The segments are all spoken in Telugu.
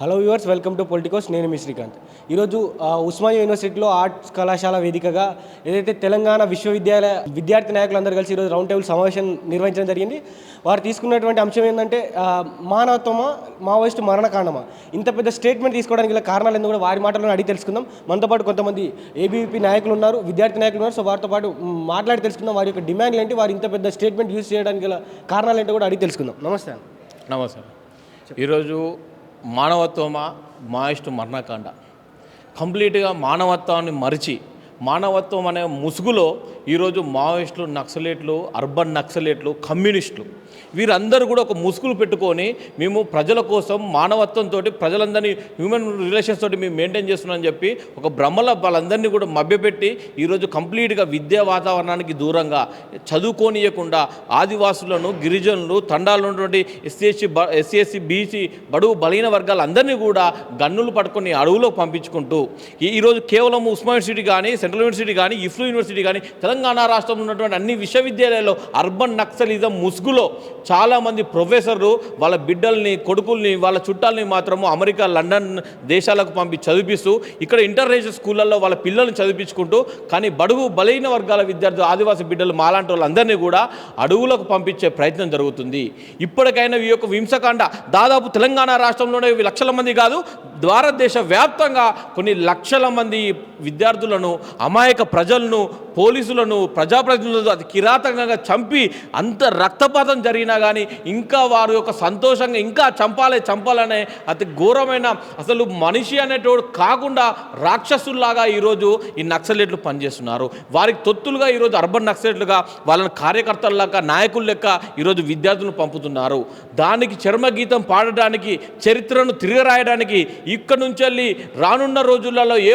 Hello viewers, welcome to Politicos. నేను మీ శ్రీకాంత్. ఈరోజు ఉస్మానియా యూనివర్సిటీలో ఆర్ట్స్ కళాశాల వేదికగా ఏదైతే తెలంగాణ విశ్వవిద్యాలయ విద్యార్థి నాయకులందరూ కలిసి ఈరోజు రౌండ్ టేబుల్ సమావేశం నిర్వహించడం జరిగింది. వారు తీసుకున్నటువంటి అంశం ఏంటంటే మానవత్వమా మావోయిస్టు మరణకాండమా. ఇంత పెద్ద స్టేట్మెంట్ తీసుకోవడానికి గల కారణాలు ఎందుకు కూడా వారి మాటలను అడిగి తెలుసుకుందాం. మనతో పాటు కొంతమంది ఏబీవీపీ నాయకులు ఉన్నారు, విద్యార్థి నాయకులు ఉన్నారు. సో వారితో పాటు మాట్లాడి తెలుసుకుందాం వారి యొక్క డిమాండ్లు ఏంటి, వారు ఇంత పెద్ద స్టేట్మెంట్ యూజ్ చేయడానికి గల కారణాలు ఏంటో కూడా అడిగి తెలుసుకుందాం. నమస్తే. నమస్తే. ఈరోజు మానవత్వమా మాయిస్టు మరణకాండ, కంప్లీట్గా మానవత్వాన్ని మరిచి మానవత్వం అనే ముసుగులో ఈరోజు మావోయిస్టులు, నక్సలేట్లు, అర్బన్ నక్సలేట్లు, కమ్యూనిస్టులు వీరందరూ కూడా ఒక ముసుగులు పెట్టుకొని మేము ప్రజల కోసం మానవత్వంతో ప్రజలందరినీ హ్యూమన్ రిలేషన్స్ తోటి మేము మెయింటైన్ చేస్తున్నామని చెప్పి ఒక భ్రమల వాళ్ళందరినీ కూడా మభ్యపెట్టి ఈరోజు కంప్లీట్గా విద్యా వాతావరణానికి దూరంగా చదువుకోనియకుండా ఆదివాసులను, గిరిజనులు, తండాలు ఉన్నటువంటి ఎస్సీ బీసీ బడుగు బలహీన వర్గాలందరినీ కూడా గన్నులు పట్టుకొని అడవులో పంపించుకుంటూ ఈరోజు కేవలం ఉస్మానియా యూనివర్సిటీ కానీ, సెంట్రల్ యూనివర్సిటీ కానీ, ఇఫ్లూ యూనివర్సిటీ కానీ, తెలంగాణ రాష్ట్రంలో ఉన్నటువంటి అన్ని విశ్వవిద్యాలయాల్లో అర్బన్ నక్సలిజం ముసుగులో చాలామంది ప్రొఫెసర్లు వాళ్ళ బిడ్డల్ని, కొడుకుల్ని, వాళ్ళ చుట్టాలని మాత్రము అమెరికా, లండన్ దేశాలకు పంపి చదివిస్తూ ఇక్కడ ఇంటర్నేషనల్ స్కూళ్ళల్లో వాళ్ళ పిల్లల్ని చదివించుకుంటూ, కానీ బడుగు బలహీన వర్గాల విద్యార్థులు, ఆదివాసీ బిడ్డలు మాలాంటి వాళ్ళందరినీ కూడా అడవులకు పంపించే ప్రయత్నం జరుగుతుంది. ఇప్పటికైనా ఈ యొక్క హింసకాండ దాదాపు తెలంగాణ రాష్ట్రంలోనే లక్షల మంది కాదు, భారతదేశ వ్యాప్తంగా కొన్ని లక్షల మంది విద్యార్థులను, అమాయక ప్రజలను, పోలీసులను, ప్రజాప్రతినిధులను అతి కిరాతకంగా చంపి అంత రక్తపాతం జరిగినా కానీ ఇంకా వారు యొక్క సంతోషంగా ఇంకా చంపాలనే అతి ఘోరమైన, అసలు మనిషి అనేటోడు కాకుండా రాక్షసుల్లాగా ఈరోజు ఈ నక్సలేట్లు పనిచేస్తున్నారు. వారికి తొత్తులుగా ఈరోజు అర్బన్ నక్సలేట్లుగా వాళ్ళని కార్యకర్తల్లాగా, నాయకుల లెక్క ఈరోజు విద్యార్థులను పంపుతున్నారు. దానికి చర్మగీతం పాడడానికి, చరిత్రను తిరగరాయడానికి ఇక్కడ నుంచి వెళ్ళి రానున్న రోజులలో ఏ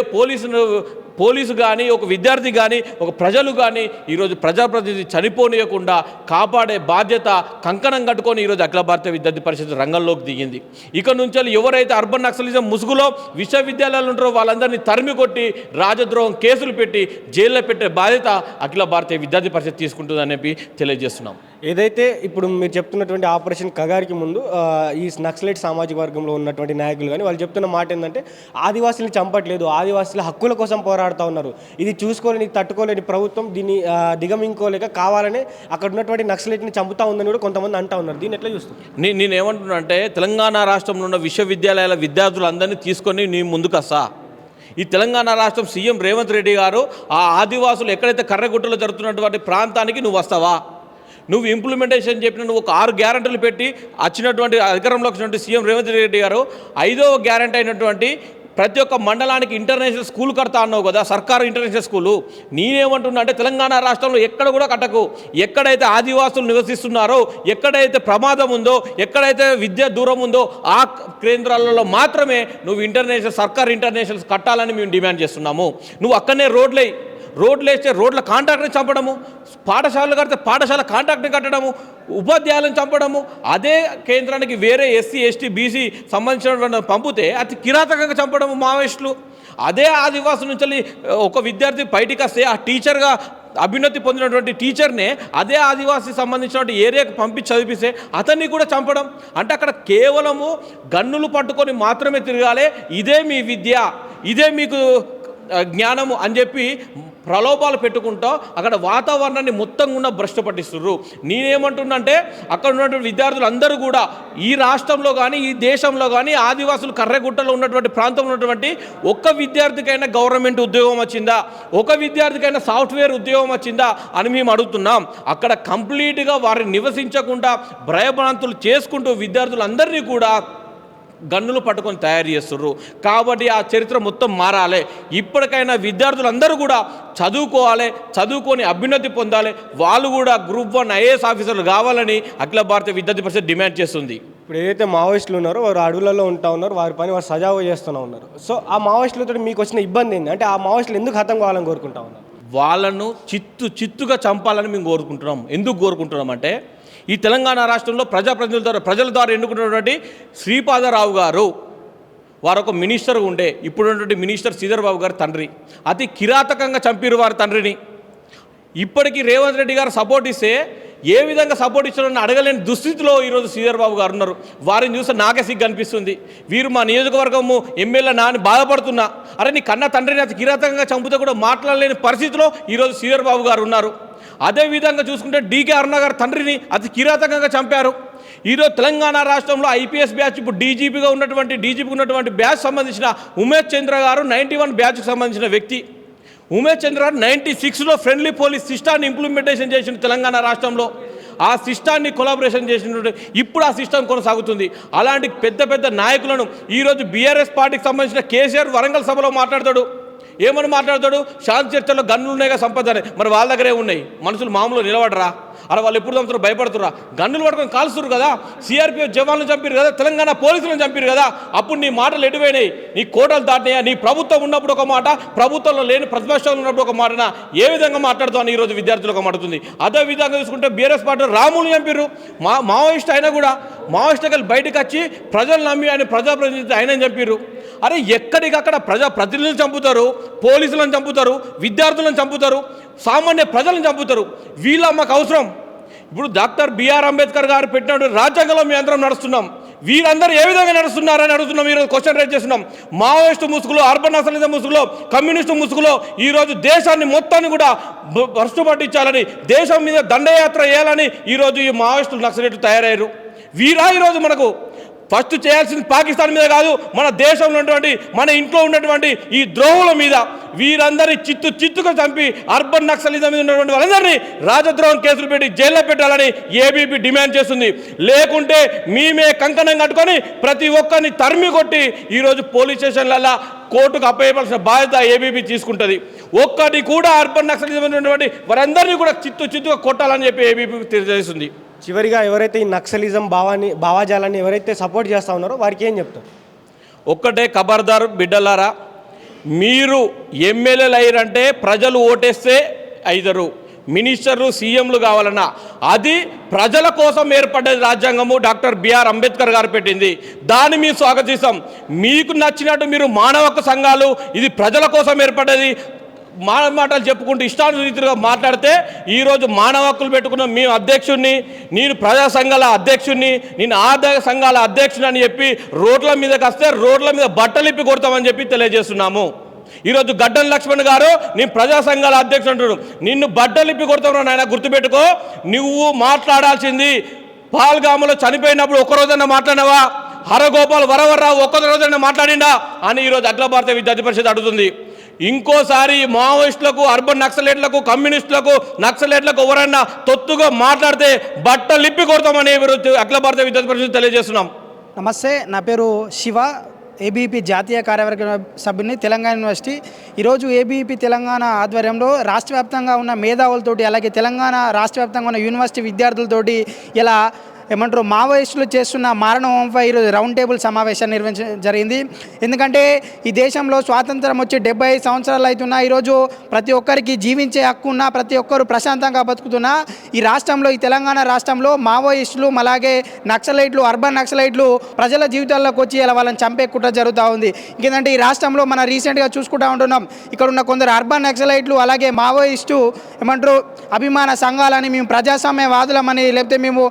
పోలీసు కానీ, ఒక విద్యార్థి కానీ, ఒక ప్రజలు కానీ ఈరోజు ప్రజాప్రతినిధి చనిపోనీయకుండా కాపాడే బాధ్యత కంకణం కట్టుకొని ఈరోజు అఖిల భారతీయ విద్యార్థి పరిషత్ రంగంలోకి దిగింది. ఇక నుంచి ఎవరైతే అర్బన్ నక్సలిజం ముసుగులో విశ్వవిద్యాలయాలు ఉంటారో వాళ్ళందరినీ తరిమి కొట్టి రాజద్రోహం కేసులు పెట్టి జైల్లో పెట్టే బాధ్యత అఖిల భారతీయ విద్యార్థి పరిషత్ తీసుకుంటుందని తెలియజేస్తున్నాం. ఏదైతే ఇప్పుడు మీరు చెప్తున్నటువంటి ఆపరేషన్ కగారికి ముందు ఈ నక్సలైట్ సామాజిక వర్గంలో ఉన్నటువంటి నాయకులు కానీ వాళ్ళు చెప్తున్న మాట ఏంటంటే ఆదివాసుల్ని చంపట్లేదు, ఆదివాసుల హక్కుల కోసం పోరాడుతూ ఉన్నారు. ఇది చూసుకోలేని, తట్టుకోలేని ప్రభుత్వం దీన్ని దిగమించుకోలేక కావాలని అక్కడ ఉన్నటువంటి నక్సలైట్ని చంపుతా ఉందని కూడా కొంతమంది అంటూ ఉన్నారు. దీన్ని ఎట్లా చూస్తారు? నేనేమంటున్నా అంటే తెలంగాణ రాష్ట్రంలో ఉన్న విశ్వవిద్యాలయాల విద్యార్థులందరినీ తీసుకొని నీ ముందుకు వస్తా. ఈ తెలంగాణ రాష్ట్రం సీఎం రేవంత్ రెడ్డి గారు ఆ ఆదివాసులు ఎక్కడైతే కర్రగుట్టలో జరుగుతున్నటువంటి ప్రాంతానికి నువ్వు వస్తావా? నువ్వు ఇంప్లిమెంటేషన్ చెప్పిన నువ్వు ఒక 6 గ్యారెంటీలు పెట్టి వచ్చినటువంటి అధికారంలోకి వచ్చినటువంటి సీఎం రేవంత్ రెడ్డి గారు 5వ గ్యారెంటీ అయినటువంటి ప్రతి ఒక్క మండలానికి ఇంటర్నేషనల్ స్కూల్ కడతా అన్నావు కదా, సర్కారు ఇంటర్నేషనల్ స్కూలు. నేనేమంటున్నా అంటే తెలంగాణ రాష్ట్రంలో ఎక్కడ కూడా కట్టకు. ఎక్కడైతే ఆదివాసులు నివసిస్తున్నారో, ఎక్కడైతే ప్రమాదం ఉందో, ఎక్కడైతే విద్య దూరం ఉందో ఆ కేంద్రాలలో మాత్రమే నువ్వు సర్కారు ఇంటర్నేషనల్ కట్టాలని మేము డిమాండ్ చేస్తున్నాము. నువ్వు అక్కడనే రోడ్లు వేస్తే రోడ్ల కాంట్రాక్ట్ని చంపడము, పాఠశాలలు కడితే పాఠశాల కాంట్రాక్ట్ని కట్టడము, ఉపాధ్యాయులను చంపడము, అదే కేంద్రానికి వేరే ఎస్సీ ఎస్టీ బీసీ సంబంధించిన పంపితే అతి కిరాతకంగా చంపడము మావోయిస్టులు. అదే ఆదివాసుల నుంచి ఒక విద్యార్థి బయటికి వస్తే ఆ టీచర్గా అభ్యున్నతి పొందినటువంటి టీచర్నే అదే ఆదివాసీ సంబంధించినటువంటి ఏరియాకు పంపించి చదివిస్తే అతన్ని కూడా చంపడం. అంటే అక్కడ కేవలము గన్నులు పట్టుకొని మాత్రమే తిరగాలి, ఇదే మీ విద్య, ఇదే మీకు జ్ఞానము అని చెప్పి ప్రలోభాలు పెట్టుకుంటూ అక్కడ వాతావరణాన్ని మొత్తం కూడా భ్రష్టు పట్టిస్తున్నారు. నేనేమంటున్నా అంటే అక్కడ ఉన్నటువంటి విద్యార్థులు అందరూ కూడా ఈ రాష్ట్రంలో కానీ, ఈ దేశంలో కానీ ఆదివాసులు కర్రెగుట్టలో ఉన్నటువంటి ప్రాంతంలో ఉన్నటువంటి ఒక్క విద్యార్థికైనా గవర్నమెంట్ ఉద్యోగం వచ్చిందా, ఒక విద్యార్థికైనా సాఫ్ట్వేర్ ఉద్యోగం వచ్చిందా అని మేము అడుగుతున్నాం. అక్కడ కంప్లీట్గా వారిని నివసించకుండా భయభ్రాంతులు చేసుకుంటూ విద్యార్థులందరినీ కూడా గన్నులు పట్టుకొని తయారు చేస్తుర్రు. కాబట్టి ఆ చరిత్ర మొత్తం మారాలి. ఇప్పటికైనా విద్యార్థులందరూ కూడా చదువుకొని అభ్యున్నతి పొందాలి. వాళ్ళు కూడా గ్రూప్ 1 IAS ఆఫీసర్లు కావాలని అఖిల భారతీయ విద్యార్థి పరిషత్ డిమాండ్ చేస్తుంది. ఇప్పుడు ఏదైతే మావోయిస్టులు ఉన్నారో వారు అడవులలో ఉంటా ఉన్నారు, వారి పని వారు సజావుగా చేస్తూనే ఉన్నారు. సో ఆ మావోయిస్టులతో మీకు వచ్చిన ఇబ్బంది ఏంటి అంటే ఆ మావోయిస్టులు ఎందుకు హతం కావాలని కోరుకుంటా ఉన్నారు? వాళ్ళను చిత్తుగా చంపాలని మేము కోరుకుంటున్నాం. ఎందుకు కోరుకుంటున్నాం అంటే ఈ తెలంగాణ రాష్ట్రంలో ప్రజల ద్వారా ఎన్నుకున్నటువంటి శ్రీపాదరావు గారు వారు ఒక మినిస్టర్ ఉండే, ఇప్పుడున్నటువంటి మినిస్టర్ శ్రీధర్ బాబు గారి తండ్రి. అతి కిరాతకంగా చంపిరు వారి తండ్రిని. ఇప్పటికీ రేవంత్ రెడ్డి గారు సపోర్ట్ ఇస్తే ఏ విధంగా సపోర్ట్ ఇచ్చారని అడగలేని దుస్థితిలో ఈరోజు శ్రీధర్ బాబు గారు ఉన్నారు. వారిని చూస్తే నాకే సిగ్గు అనిపిస్తుంది. వీరు మా నియోజకవర్గము ఎమ్మెల్యే నాని బాధపడుతున్నా, అరే నీ కన్న తండ్రిని అతి కిరాతకంగా చంపితే కూడా మాట్లాడలేని పరిస్థితిలో ఈరోజు శ్రీధర్ బాబు గారు ఉన్నారు. అదేవిధంగా చూసుకుంటే డీకే అరుణ గారు తండ్రిని అతి కిరాతకంగా చంపారు. ఈరోజు తెలంగాణ రాష్ట్రంలో ఐపీఎస్ బ్యాచ్ ఇప్పుడు డీజీపీకి ఉన్నటువంటి బ్యాచ్ సంబంధించిన ఉమేష్ చంద్ర గారు 91 బ్యాచ్కి సంబంధించిన వ్యక్తి. ఉమేష్ చంద్ర గారు 96లో ఫ్రెండ్లీ పోలీస్ సిస్టాన్ని ఇంప్లిమెంటేషన్ చేసిన తెలంగాణ రాష్ట్రంలో. ఆ సిస్టాన్ని కొలాబరేషన్ చేసినటువంటి ఇప్పుడు ఆ సిస్టమ్ కొనసాగుతుంది. అలాంటి పెద్ద పెద్ద నాయకులను ఈరోజు బీఆర్ఎస్ పార్టీకి సంబంధించిన కేసీఆర్ వరంగల్ సభలో మాట్లాడతాడు. ఏమని మాట్లాడతాడు? శాంతి చర్చల్లో గన్నులు ఉన్నాయిగా సంపద అని. మరి వాళ్ళ దగ్గరే ఉన్నాయి, మనుషులు మామూలు నిలబడరా? అలా వాళ్ళు ఎప్పుడు చంపుతారు? భయపడుతురా? గన్నులు పట్టుకొని కాల్స్తున్నారు కదా, సిఆర్పిఎఫ్ జవాన్లను చంపారు కదా, తెలంగాణ పోలీసులను చంపారు కదా. అప్పుడు నీ మాటలు ఎటువైనాయి? నీ కోటలు దాటినాయా? నీ ప్రభుత్వం ఉన్నప్పుడు ఒక మాట, ప్రభుత్వంలో లేని ప్రతిపక్షంలో ఉన్నప్పుడు ఒక మాటన ఏ విధంగా మాట్లాడుతావు? ఈరోజు విద్యార్థులకు మాట్లాడుతుంది. అదే విధంగా చూసుకుంటే బీఆర్ఎస్ పార్టీ రాములు చంపారు. మావోయిస్ట్ అయినా కూడా మావోయిస్టులు బయటకు వచ్చి ప్రజలు నమ్మి ఆయన ప్రజాప్రతినిధి ఆయన చంపారు. అరే ఎక్కడికక్కడ ప్రజాప్రతినిధులను చంపుతారు, పోలీసులను చంపుతారు, విద్యార్థులను చంపుతారు, సామాన్య ప్రజలను చంపుతారు. వీళ్ళ మాకు అవసరం? ఇప్పుడు డాక్టర్ బిఆర్ అంబేద్కర్ గారు పెట్టినటువంటి రాజ్యాంగంలో మేము అందరం నడుస్తున్నాం. వీరందరూ ఏ విధంగా నడుస్తున్నారని అడుగుతున్నాం. ఈరోజు క్వశ్చన్ రేజ్ చేస్తున్నాం. మావోయిస్టు ముసుగులో, అర్బన్ నక్సలిజం ముసుగులో, కమ్యూనిస్టు ముసుగులో ఈరోజు దేశాన్ని మొత్తాన్ని కూడా భ్రష్టు పట్టించాలని, దేశం మీద దండయాత్ర చేయాలని ఈరోజు ఈ మావోయిస్టులు నక్సలైట్లు తయారయ్యారు. వీరా ఈరోజు మనకు ఫస్ట్ చేయాల్సింది పాకిస్తాన్ మీద కాదు, మన దేశంలో ఉన్నటువంటి, మన ఇంట్లో ఉన్నటువంటి ఈ ద్రోహుల మీద. వీరందరినీ చిత్తుగా చంపి అర్బన్ నక్సలిజం మీద ఉన్నటువంటి వాళ్ళందరినీ రాజద్రోహం కేసులు పెట్టి జైల్లో పెట్టాలని ఏబీపీ డిమాండ్ చేస్తుంది. లేకుంటే మేమే కంకణం కట్టుకొని ప్రతి ఒక్కరిని తరిమి కొట్టి ఈరోజు పోలీస్ స్టేషన్లలో కోర్టుకు అప్పయ్యవలసిన బాధ్యత ఏబీపీ తీసుకుంటుంది. ఒక్కటి కూడా అర్బన్ నక్సలిజం ఉన్నటువంటి వారందరినీ కూడా చిత్తుగా కొట్టాలని చెప్పి ఏబీపీ తెలియజేస్తుంది. చివరిగా ఎవరైతే ఈ నక్సలిజం భావాజాలాన్ని ఎవరైతే సపోర్ట్ చేస్తూ ఉన్నారో వారికి ఏం చెప్తారు? ఒక్కటే ఖబర్దార్ బిడ్డలారా, మీరు ఎమ్మెల్యేలు అయ్యారంటే ప్రజలు ఓటేస్తే అయిదరు, మినిస్టర్లు సీఎంలు కావాలన్నా అది ప్రజల కోసం ఏర్పడ్డది రాజ్యాంగము. డాక్టర్ బిఆర్ అంబేద్కర్ గారు పెట్టింది. దాన్ని మేము స్వాగతిస్తాం. మీకు నచ్చినట్టు మీరు మానవ హక్కు సంఘాలు, ఇది ప్రజల కోసం ఏర్పడ్డది మాటలు చెప్పుకుంటూ ఇష్టానురీతిగా మాట్లాడితే ఈరోజు మానవ హక్కులు పెట్టుకున్న మీ అధ్యక్షుడిని, నేను ప్రజా సంఘాల అధ్యక్షుడిని, నేను ఆదాయ సంఘాల అధ్యక్షుడిని అని చెప్పి రోడ్ల మీదకి వస్తే రోడ్ల మీద బట్టలిప్పి కొడతామని చెప్పి తెలియజేస్తున్నాము. ఈరోజు గడ్డం లక్ష్మణ్ గారు నేను ప్రజా సంఘాల అధ్యక్షుడు అంటాడు. నిన్ను బట్టలిప్పి కొడతావు నాయన, గుర్తుపెట్టుకో. నువ్వు మాట్లాడాల్సింది పాల్గాములో చనిపోయినప్పుడు ఒక్కరోజన్నా మాట్లాడినావా? హరగోపాల్ వరవర్రావు ఒక్కరోజన్నా మాట్లాడిండా అని ఈరోజు అఖిల భారత విద్యార్థి పరిషత్ అడుగుతుంది. ఇంకోసారి మావోయిస్టులకు, అర్బన్ నక్సలైట్లకు, కమ్యూనిస్టులకు, నక్సలైట్లకు ఎవరన్నా తొత్తుగా మాట్లాడితే బట్టలిప్పి కొడతామని అఖిల భారత విద్యార్థి పరిషత్ తెలియజేస్తున్నాం. నమస్తే, నా పేరు శివ, ఏబీపీ జాతీయ కార్యవర్గ సభ్యుని, తెలంగాణ యూనివర్సిటీ. ఈరోజు ఏబీపీ తెలంగాణ ఆధ్వర్యంలో రాష్ట్ర వ్యాప్తంగా ఉన్న మేధావులతోటి, అలాగే తెలంగాణ రాష్ట్ర వ్యాప్తంగా ఉన్న యూనివర్సిటీ విద్యార్థులతోటి ఇలా ఏమంటారు మావోయిస్టులు చేస్తున్న మారణంపై ఈరోజు రౌండ్ టేబుల్ సమావేశాన్ని నిర్వహించడం జరిగింది. ఎందుకంటే ఈ దేశంలో స్వాతంత్రం వచ్చి 75 సంవత్సరాలు అవుతున్నా ఈరోజు ప్రతి ఒక్కరికి జీవించే హక్కు ఉన్నా, ప్రతి ఒక్కరు ప్రశాంతంగా బతుకుతున్నా ఈ రాష్ట్రంలో, ఈ తెలంగాణ రాష్ట్రంలో మావోయిస్టులు, అలాగే నక్సలైట్లు, అర్బన్ నక్సలైట్లు ప్రజల జీవితాల్లోకి వచ్చి ఇలా వాళ్ళని చంపే కుట్ర జరుగుతూ ఉంది. ఇంకేంటంటే ఈ రాష్ట్రంలో మనం రీసెంట్గా చూసుకుంటూ ఉంటున్నాం, ఇక్కడ ఉన్న కొందరు అర్బన్ నక్సలైట్లు అలాగే మావోయిస్టు ఏమంటారు అభిమాన సంఘాలని, మేము ప్రజాస్వామ్యవాదులమని, లేకపోతే మేము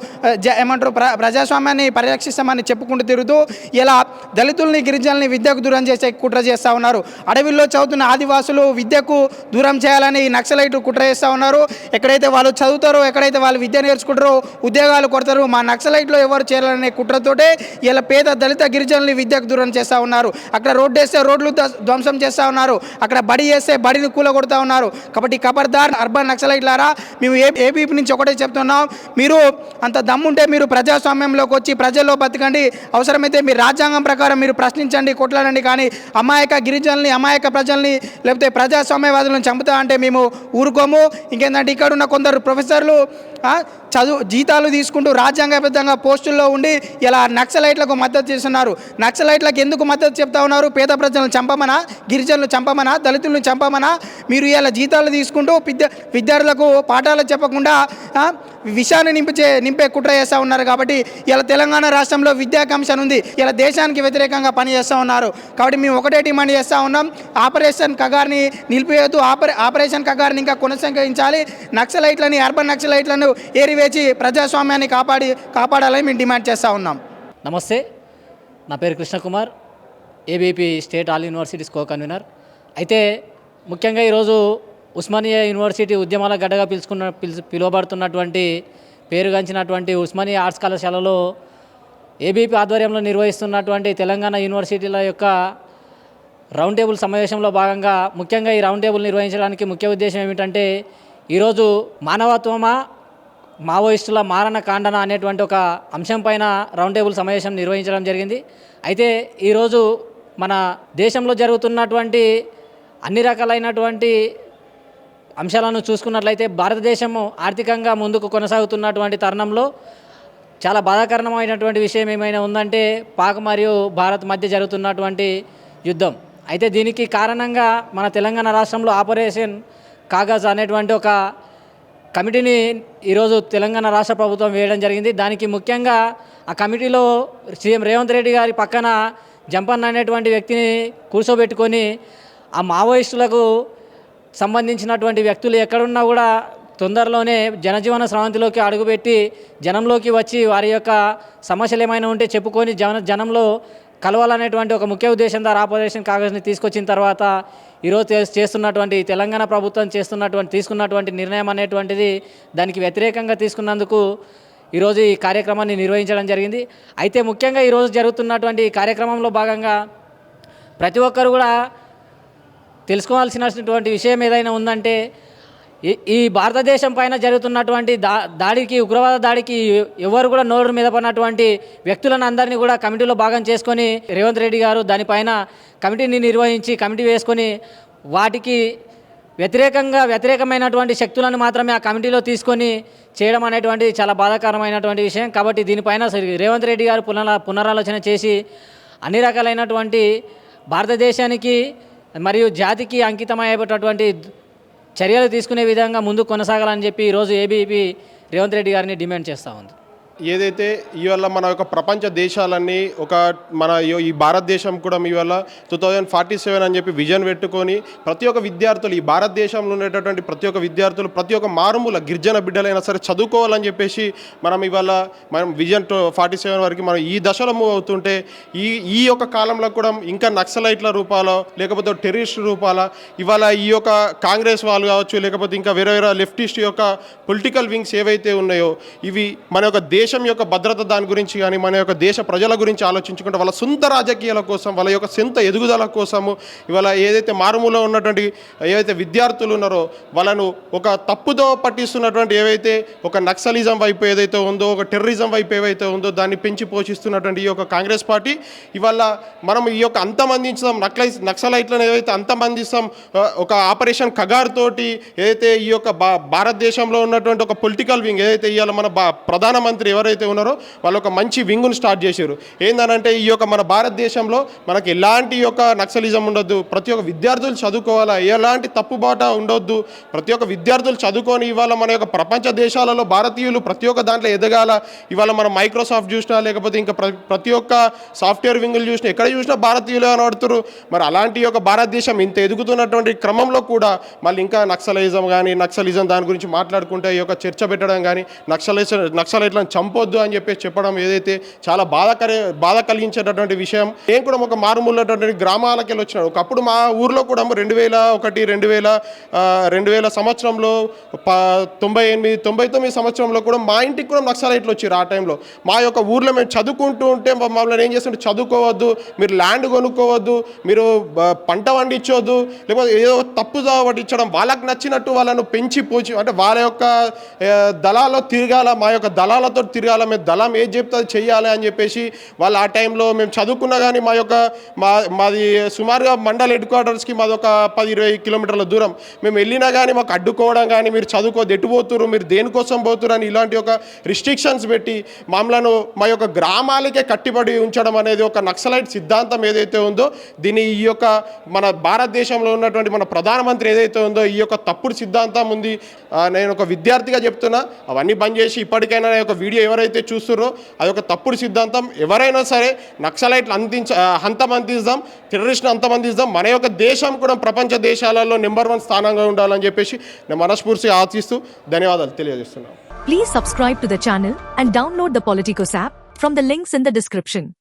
ఏమంటారు ప్రజాస్వామ్యాన్ని పరిరక్షిస్తామని చెప్పుకుంటూ తిరుగుతూ ఇలా దళితుల్ని, గిరిజనుల్ని విద్యకు దూరం చేసే కుట్ర చేస్తూ ఉన్నారు. అడవిలో చదువుతున్న ఆదివాసులు విద్యకు దూరం చేయాలని నక్సలైట్లు కుట్ర చేస్తూ ఉన్నారు. ఎక్కడైతే వాళ్ళు చదువుతారో, ఎక్కడైతే వాళ్ళు విద్య నేర్చుకుంటారో ఉద్యోగాలు కొడతారు. మా నక్సలైట్లో ఎవరు చేయాలనే కుట్రతోటే ఇలా పేద దళిత గిరిజనుల్ని విద్యకు దూరం చేస్తూ ఉన్నారు. అక్కడ రోడ్డు వేస్తే రోడ్లు ధ్వంసం చేస్తూ ఉన్నారు. అక్కడ బడి వేస్తే బడిని కూలగొడతా ఉన్నారు. కాబట్టి ఖబర్దార్ అర్బన్ నక్సలైట్లారా, మేము ఏబీపీ నుంచి ఒకటే చెప్తున్నాం, మీరు అంత దమ్ముంటే మీరు ప్రజాస్వామ్యంలోకి వచ్చి ప్రజల్లో బతకండి. అవసరమైతే మీ రాజ్యాంగం ప్రకారం మీరు ప్రశ్నించండి, కొట్లాడండి. కానీ అమాయక గిరిజనుల్ని, అమాయక ప్రజల్ని, లేకపోతే ప్రజాస్వామ్యవాదులను చంపుతా అంటే మేము ఊరుకోము. ఇంకేంటంటే ఇక్కడ ఉన్న కొందరు ప్రొఫెసర్లు జీతాలు తీసుకుంటూ రాజ్యాంగబద్ధంగా పోస్టుల్లో ఉండి ఇలా నక్సలైట్లకు మద్దతు చేస్తున్నారు. నక్సలైట్లకు ఎందుకు మద్దతు చెప్తా ఉన్నారు? పేద ప్రజలను చంపమనా, గిరిజనులు చంపమనా, దళితులను చంపమనా? మీరు ఇలా జీతాలు తీసుకుంటూ విద్యార్థులకు పాఠాలు చెప్పకుండా విషయాన్ని నింపే కుట్ర చేస్తూ ఉన్నారు. కాబట్టి ఇలా తెలంగాణ రాష్ట్రంలో విద్యా కమిషన్ ఉంది. ఇలా దేశానికి వ్యతిరేకంగా పనిచేస్తూ ఉన్నారు. కాబట్టి మేము ఒకటే డిమాండ్ చేస్తూ ఉన్నాం, ఆపరేషన్ కగార్ని నిలిపివేయద్దు, ఆపరేషన్ కగార్ని ఇంకా కొనసాగించాలి. నక్సలైట్లని, అర్బన్ నక్సలైట్లను ఏరివేసి ప్రజాస్వామ్యాన్ని కాపాడాలని మేము డిమాండ్ చేస్తూ ఉన్నాం. నమస్తే, నా పేరు Krishna Kumar, ABP state all universities co convener. అయితే ముఖ్యంగా ఈరోజు ఉస్మానియా యూనివర్సిటీ ఉద్యమాల గడ్డగా పిలువబడుతున్నటువంటి పేరుగాంచినటువంటి ఉస్మానియా ఆర్ట్స్ కళాశాలలో ఏబీపీ ఆధ్వర్యంలో నిర్వహిస్తున్నటువంటి తెలంగాణ యూనివర్సిటీల యొక్క రౌండ్ టేబుల్ సమావేశంలో భాగంగా ముఖ్యంగా ఈ రౌండ్ టేబుల్ నిర్వహించడానికి ముఖ్య ఉద్దేశం ఏమిటంటే ఈరోజు మానవత్వమా మావోయిస్టుల మారణ కాండన అనేటువంటి ఒక అంశం పైన రౌండ్ టేబుల్ సమావేశం నిర్వహించడం జరిగింది. అయితే ఈరోజు మన దేశంలో జరుగుతున్నటువంటి అన్ని రకాలైనటువంటి అంశాలను చూసుకున్నట్లయితే భారతదేశం ఆర్థికంగా ముందుకు కొనసాగుతున్నటువంటి తరుణంలో చాలా బాధాకరమైనటువంటి విషయం ఏమైనా ఉందంటే పాక్ మరియు భారత్ మధ్య జరుగుతున్నటువంటి యుద్ధం. అయితే దీనికి కారణంగా మన తెలంగాణ రాష్ట్రంలో ఆపరేషన్ కాగజ్ అనేటువంటి ఒక కమిటీని ఈరోజు తెలంగాణ రాష్ట్ర ప్రభుత్వం వేయడం జరిగింది. దానికి ముఖ్యంగా ఆ కమిటీలో సీఎం రేవంత్ రెడ్డి గారి పక్కన జంపన్న అనేటువంటి వ్యక్తిని కూర్చోబెట్టుకొని ఆ మావోయిస్టులకు సంబంధించినటువంటి వ్యక్తులు ఎక్కడున్నా కూడా తొందరలోనే జనజీవన స్రవంతిలోకి అడుగుపెట్టి జనంలోకి వచ్చి వారి యొక్క సమస్యలు ఏమైనా ఉంటే చెప్పుకొని జనంలో కలవాలనేటువంటి ఒక ముఖ్య ఉద్దేశం ద్వారా ఆపరేషన్ కాగజ్ని తీసుకొచ్చిన తర్వాత ఈరోజు చేస్తున్నటువంటి తెలంగాణ ప్రభుత్వం తీసుకున్నటువంటి నిర్ణయం అనేటువంటిది దానికి వ్యతిరేకంగా తీసుకున్నందుకు ఈరోజు ఈ కార్యక్రమాన్ని నిర్వహించడం జరిగింది. అయితే ముఖ్యంగా ఈరోజు జరుగుతున్నటువంటి ఈ కార్యక్రమంలో భాగంగా ప్రతి ఒక్కరు కూడా తెలుసుకోవాల్సినటువంటి విషయం ఏదైనా ఉందంటే ఈ భారతదేశం పైన జరుగుతున్నటువంటి దాడికి, ఉగ్రవాద దాడికి ఎవరు కూడా నోరు మీద పడినటువంటి వ్యక్తులను అందరినీ కూడా కమిటీలో భాగం చేసుకొని రేవంత్ రెడ్డి గారు దానిపైన కమిటీని నిర్వహించి కమిటీ వేసుకొని వాటికి వ్యతిరేకమైనటువంటి శక్తులను మాత్రమే ఆ కమిటీలో తీసుకొని చేయడం అనేటువంటి చాలా బాధాకరమైనటువంటి విషయం. కాబట్టి దీనిపైన రేవంత్ రెడ్డి గారు పునరాలోచన చేసి అన్ని రకాలైనటువంటి భారతదేశానికి మరియు జాతికి అంకితమయ్యేటటువంటి చర్యలు తీసుకునే విధంగా ముందుకు కొనసాగాలని చెప్పి ఈరోజు ఏబీపీ రేవంత్ రెడ్డి గారిని డిమాండ్ చేస్తూ ఉంది. ఏదైతే ఇవాళ మన యొక్క ప్రపంచ దేశాలన్నీ మన ఈ భారతదేశం కూడా ఇవాళ 2047 అని చెప్పి విజన్ పెట్టుకొని ప్రతి ఒక్క విద్యార్థులు, ఈ భారతదేశంలో ఉండేటటువంటి ప్రతి ఒక్క విద్యార్థులు, ప్రతి ఒక్క మారుమూల గిరిజన బిడ్డలైనా సరే చదువుకోవాలని చెప్పేసి మనం విజన్ 47 వరకు మనం ఈ దశలో మూవ్ అవుతుంటే ఈ యొక్క కాలంలో కూడా ఇంకా నక్సలైట్ల రూపాలో లేకపోతే టెర్రరిస్ట్ రూపాల ఇవాళ ఈ యొక్క కాంగ్రెస్ వాళ్ళు కావచ్చు, లేకపోతే ఇంకా వేరే లెఫ్టిస్ట్ యొక్క పొలిటికల్ వింగ్స్ ఏవైతే ఉన్నాయో ఇవి మన యొక్క దేశం యొక్క భద్రత దాని గురించి కానీ మన యొక్క దేశ ప్రజల గురించి ఆలోచించుకుంటే వాళ్ళ సొంత రాజకీయాల కోసం, వాళ్ళ యొక్క సొంత ఎదుగుదల కోసము ఇవాళ ఏదైతే మారుమూలలో ఉన్నటువంటి ఏవైతే విద్యార్థులు ఉన్నారో వాళ్ళను ఒక తప్పుదో పట్టిస్తున్నటువంటి ఏవైతే ఒక నక్సలిజం వైపు ఏదైతే ఉందో, ఒక టెర్రరిజం వైపు ఏవైతే ఉందో దాన్ని పెంచి పోషిస్తున్నటువంటి ఈ యొక్క కాంగ్రెస్ పార్టీ ఇవాళ మనం ఈ యొక్క అంతమందించాం నక్సలైట్లను ఏవైతే అంతమందిస్తాం ఒక ఆపరేషన్ కగార్ తోటి ఏదైతే ఈ యొక్క భారతదేశంలో ఉన్నటువంటి ఒక పొలిటికల్ వింగ్ ఏదైతే ఇవాళ మన ప్రధానమంత్రి ఎవరైతే ఉన్నారో వాళ్ళు ఒక మంచి వింగును స్టార్ట్ చేశారు. ఏందనంటే ఈ యొక్క మన భారతదేశంలో మనకి ఎలాంటి యొక్క నక్సలిజం ఉండొద్దు, ప్రతి ఒక్క విద్యార్థులు చదువుకోవాలా, ఎలాంటి తప్పుబాట ఉండొద్దు, ప్రతి ఒక్క విద్యార్థులు చదువుకొని ఇవాళ మన యొక్క ప్రపంచ దేశాలలో భారతీయులు ప్రతి ఒక్క దాంట్లో ఎదగాల. ఇవాళ మనం మైక్రోసాఫ్ట్ చూసినా లేకపోతే ఇంకా ప్రతి ఒక్క సాఫ్ట్వేర్ వింగులు చూసినా ఎక్కడ చూసినా భారతీయులు కనబడుతున్నారు. మరి అలాంటి యొక్క భారతదేశం ఇంత ఎదుగుతున్నటువంటి క్రమంలో కూడా మళ్ళీ ఇంకా నక్సలిజం దాని గురించి మాట్లాడుకుంటే ఈ యొక్క చర్చ పెట్టడం కానీ నక్సలైట్లను చంపొద్దు అని చెప్పడం ఏదైతే చాలా బాధ కలిగించేటటువంటి విషయం. నేను కూడా ఒక మారుమూలటువంటి గ్రామాలకు వెళ్ళి వచ్చినాడు. ఒకప్పుడు మా ఊర్లో కూడా 2000 సంవత్సరంలో 98-99 సంవత్సరంలో కూడా మా ఇంటికి కూడా నక్సలైట్లు వచ్చారు. ఆ టైంలో మా యొక్క ఊర్లో మేము చదువుకుంటూ ఉంటే మమ్మల్ని ఏం చేస్తుంటే చదువుకోవద్దు, మీరు ల్యాండ్ కొనుక్కోవద్దు, మీరు పంట పండించవద్దు, లేకపోతే ఏదో తప్పుదా పట్టించడం, వాళ్ళకి నచ్చినట్టు వాళ్ళను పెంచి పోచి అంటే వాళ్ళ యొక్క దళాల్లో తిరగాల, మా యొక్క దళాలతో తిరగాలి, మేము దళం ఏది చెప్తే అది చెయ్యాలి అని చెప్పేసి వాళ్ళు ఆ టైంలో మేము చదువుకున్నా కానీ మాది సుమారుగా మండల్ హెడ్ క్వార్టర్స్కి మాది ఒక 10-20 కిలోమీటర్ల దూరం. మేము వెళ్ళినా కానీ మాకు అడ్డుకోవడం కానీ, మీరు చదువుకోదు ఎటు పోతురు, మీరు దేనికోసం పోతురు అని ఇలాంటి ఒక రిస్ట్రిక్షన్స్ పెట్టి మమ్మలను మా యొక్క గ్రామాలకే కట్టిబడి ఉంచడం అనేది ఒక నక్సలైట్ సిద్ధాంతం ఏదైతే ఉందో దీన్ని ఈ యొక్క మన భారతదేశంలో ఉన్నటువంటి మన ప్రధానమంత్రి ఏదైతే ఉందో ఈ యొక్క తప్పుడు సిద్ధాంతం ఉంది. నేను ఒక విద్యార్థిగా చెప్తున్నా, అవన్నీ బంద్ చేసి ఇప్పటికైనా ఒక వీడియో ఎవరైతే చూస్తున్నారో అది ఒక తప్పుడు సిద్ధాంతం. ఎవరైనా సరే నక్సలైట్లు అంతమందిస్తాం, టెర్రరిస్ట్ని అంతమందిస్తాం. మన యొక్క దేశం కూడా ప్రపంచ దేశాలలో నెంబర్ 1 స్థానంగా ఉండాలని చెప్పేసి నేను మనస్ఫూర్తిగా ఆశిస్తూ ధన్యవాదాలు తెలియజేస్తున్నాను. Please subscribe to the channel and download the Politicos app from the links in the description.